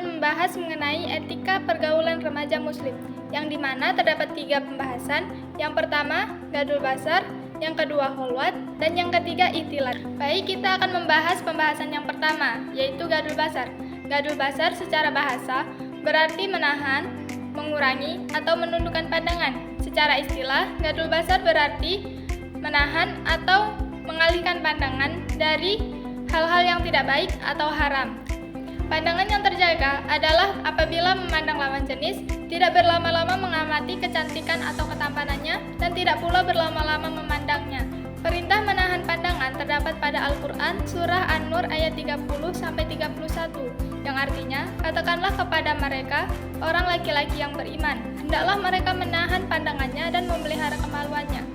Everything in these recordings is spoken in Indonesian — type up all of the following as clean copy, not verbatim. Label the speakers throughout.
Speaker 1: akan membahas mengenai etika pergaulan remaja muslim, yang dimana terdapat 3 pembahasan. Yang pertama, gadul basar, yang kedua kholwat, dan yang ketiga ihtilat. Baik, kita akan membahas pembahasan yang pertama, yaitu gadul basar. Gadul basar secara bahasa berarti menahan, mengurangi, atau menundukkan pandangan. Secara istilah, gadul basar berarti menahan atau mengalihkan pandangan dari hal-hal yang tidak baik atau haram. Pandangan yang terjaga adalah apabila memandang lawan jenis, tidak berlama-lama mengamati kecantikan atau ketampanannya, dan tidak pula berlama-lama memandangnya. Perintah menahan pandangan terdapat pada Al-Quran surah An-Nur ayat 30-31, yang artinya, katakanlah kepada mereka, orang laki-laki yang beriman, hendaklah mereka menahan pandangannya dan memelihara kemaluannya.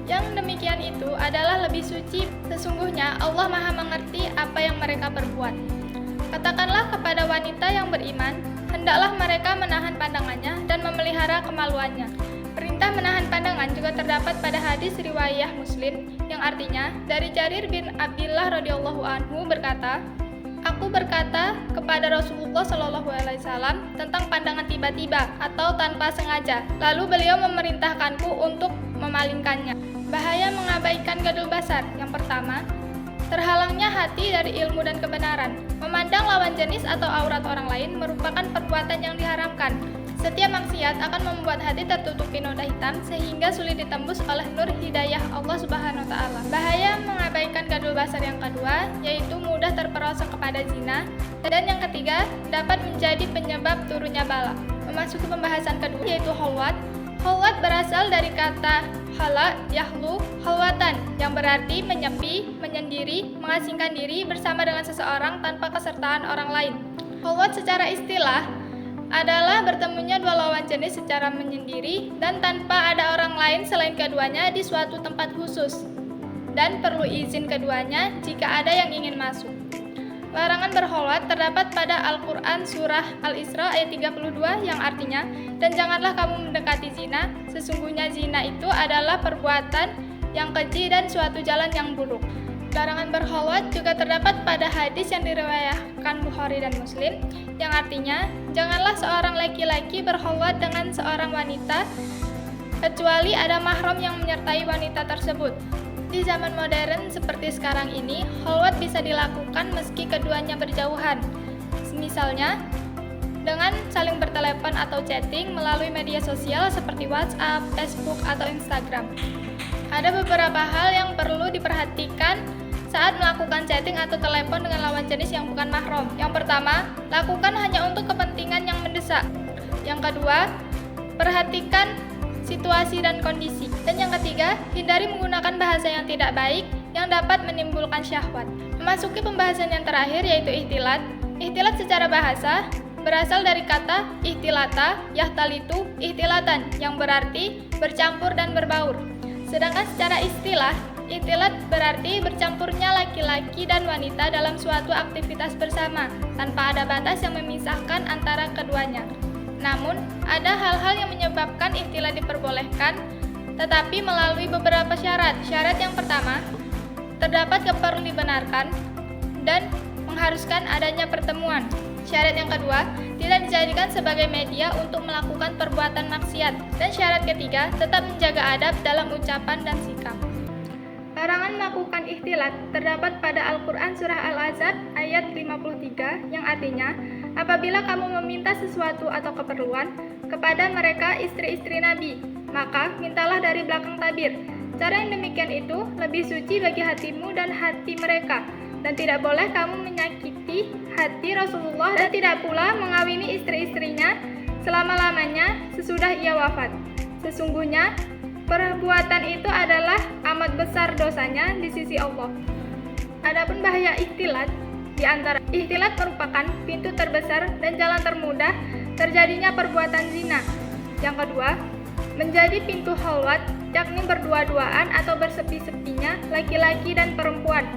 Speaker 1: Yang demikian itu adalah lebih suci, sesungguhnya Allah Maha mengerti apa yang mereka perbuat. Katakanlah kepada wanita yang beriman, hendaklah mereka menahan pandangannya dan memelihara kemaluannya. Perintah menahan pandangan juga terdapat pada hadis riwayah Muslim, yang artinya dari Jarir bin Abdillah radhiyallahu anhu berkata, aku berkata kepada Rasulullah SAW tentang pandangan tiba-tiba atau tanpa sengaja. Lalu beliau memerintahkanku untuk memalingkannya. Bahaya mengabaikan gadul basar. Yang pertama, terhalangnya hati dari ilmu dan kebenaran. Memandang lawan jenis atau aurat orang lain merupakan perbuatan yang diharamkan. Setiap maksiat akan membuat hati tertutupi noda hitam sehingga sulit ditembus oleh nur hidayah Allah Subhanahu wa taala. Bahaya mengabaikan gadul basar yang kedua yaitu mudah terperosok kepada zina, dan yang ketiga dapat menjadi penyebab turunnya bala. Memasuki pembahasan kedua yaitu kholwat. Kholwat berasal dari kata khala yahlu khalwatan, yang berarti menyepi, menyendiri, mengasingkan diri bersama dengan seseorang tanpa kesertaan orang lain. Kholwat secara istilah adalah bertemunya dua lawan jenis secara menyendiri dan tanpa ada orang lain selain keduanya di suatu tempat khusus, dan perlu izin keduanya jika ada yang ingin masuk. Larangan berkholwat terdapat pada Al-Quran surah Al-Isra ayat 32 yang artinya, dan janganlah kamu mendekati zina, sesungguhnya zina itu adalah perbuatan yang keji dan suatu jalan yang buruk. Larangan berkholwat juga terdapat pada hadis yang diriwayatkan Bukhari dan Muslim, yang artinya, janganlah seorang laki-laki berkholwat dengan seorang wanita, kecuali ada mahram yang menyertai wanita tersebut. Di zaman modern seperti sekarang ini, kholwat bisa dilakukan meski keduanya berjauhan. Misalnya, dengan saling bertelepon atau chatting melalui media sosial seperti WhatsApp, Facebook, atau Instagram. Ada beberapa hal yang perlu diperhatikan saat melakukan chatting atau telepon dengan lawan jenis yang bukan mahram. Yang pertama, lakukan hanya untuk kepentingan yang mendesak. Yang kedua, perhatikan situasi dan kondisi. Dan yang ketiga, hindari menggunakan bahasa yang tidak baik yang dapat menimbulkan syahwat. Memasuki pembahasan yang terakhir yaitu ihtilat. Ihtilat secara bahasa berasal dari kata ihtilata, yahtalitu, ihtilatan, yang berarti bercampur dan berbaur. Sedangkan secara istilah, ihtilat berarti bercampurnya laki-laki dan wanita dalam suatu aktivitas bersama, tanpa ada batas yang memisahkan antara keduanya. Namun, ada hal-hal yang menyebabkan ihtilat diperbolehkan, tetapi melalui beberapa syarat. Syarat yang pertama, terdapat keperluan dibenarkan dan mengharuskan adanya pertemuan. Syarat yang kedua, tidak dijadikan sebagai media untuk melakukan perbuatan maksiat. Dan syarat ketiga, tetap menjaga adab dalam ucapan dan sikap. Larangan melakukan ihtilat terdapat pada Al-Quran surah Al-Ahzab ayat 53 yang artinya, apabila kamu meminta sesuatu atau keperluan kepada mereka istri-istri Nabi, maka mintalah dari belakang tabir. Cara yang demikian itu lebih suci bagi hatimu dan hati mereka, dan tidak boleh kamu menyakiti hati Rasulullah, dan tidak pula mengawini istri-istrinya selama-lamanya sesudah ia wafat. Sesungguhnya perbuatan itu adalah amat besar dosanya di sisi Allah. Adapun bahaya ihtilat, di antara ihtilat merupakan pintu terbesar dan jalan termudah terjadinya perbuatan zina. Yang kedua, menjadi pintu kholwat, yakni berdua-duaan atau bersepi-sepinya laki-laki dan perempuan.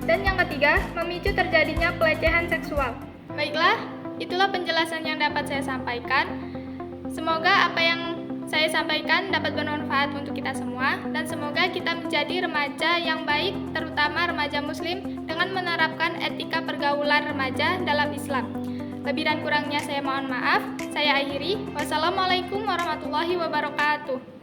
Speaker 1: Dan yang ketiga, memicu terjadinya pelecehan seksual. Baiklah, itulah penjelasan yang dapat saya sampaikan. Semoga apa yang saya sampaikan dapat bermanfaat untuk kita semua, dan semoga kita menjadi remaja yang baik, terutama remaja muslim, dengan menerapkan etika pergaulan remaja dalam Islam. Lebih dan kurangnya saya mohon maaf. Saya akhiri. Wassalamualaikum warahmatullahi wabarakatuh.